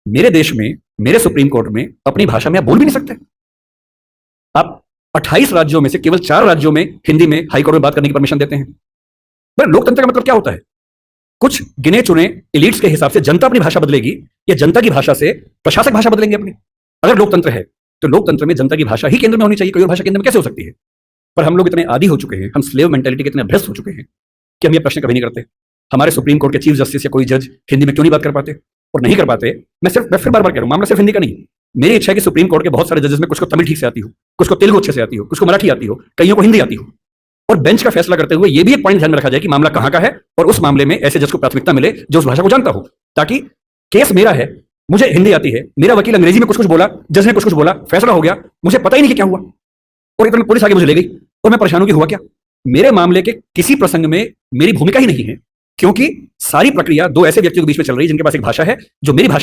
मेरे देश में, मेरे सुप्रीम कोर्ट में अपनी भाषा में आप बोल भी नहीं सकते। आप 28 राज्यों में से केवल 4 राज्यों में हिंदी में हाई कोर्ट में बात करने की परमिशन देते हैं। पर लोकतंत्र का मतलब क्या होता है? कुछ गिने चुने एलिट्स के हिसाब से जनता अपनी भाषा बदलेगी या जनता की भाषा से प्रशासक भाषा बदलेंगे अपनी? अगर लोकतंत्र है तो लोकतंत्र में जनता की भाषा ही केंद्र में होनी चाहिए, कोई और भाषा केंद्र में कैसे हो सकती है? पर हम लोग इतने आदी हो चुके हैं, हम स्लेव मेंटालिटी के इतने अभ्यस्त हो चुके हैं कि हम ये प्रश्न कभी नहीं करते। हमारे सुप्रीम कोर्ट के चीफ जस्टिस या कोई जज हिंदी में क्यों नहीं बात कर पाते? और नहीं कर पाते, मैं फिर बार बार कह रहा हूं, मामला सिर्फ हिंदी का नहीं। मेरी इच्छा है कि सुप्रीम कोर्ट के बहुत सारे जजेस में कुछ को तमिल ठीक से आती हो, कुछ को तेलुगु अच्छे से आती हो, कुछ को मराठी आती हो, कईयों को हिंदी आती हो। और बेंच का फैसला करते हुए ये भी एक पॉइंट ध्यान में रखा जाए कि मामला कहां का है और उस मामले में ऐसे जज को प्राथमिकता मिले जो उस भाषा को जानता हो, ताकि केस मेरा है, मुझे हिंदी आती है, मेरा वकील अंग्रेजी में कुछ कुछ बोला, जज ने कुछ कुछ बोला, फैसला हो गया, मुझे पता ही नहीं कि क्या हुआ, और इतना पुलिस आगे मुझे ले गई और मैं परेशान हूं कि हुआ क्या। मेरे मामले के किसी प्रसंग में मेरी भूमिका ही नहीं है, क्योंकि सारी प्रक्रिया दो ऐसे व्यक्तियों के बीच में चल रही है जिनके पास एक भाषा है जो मेरी भाषा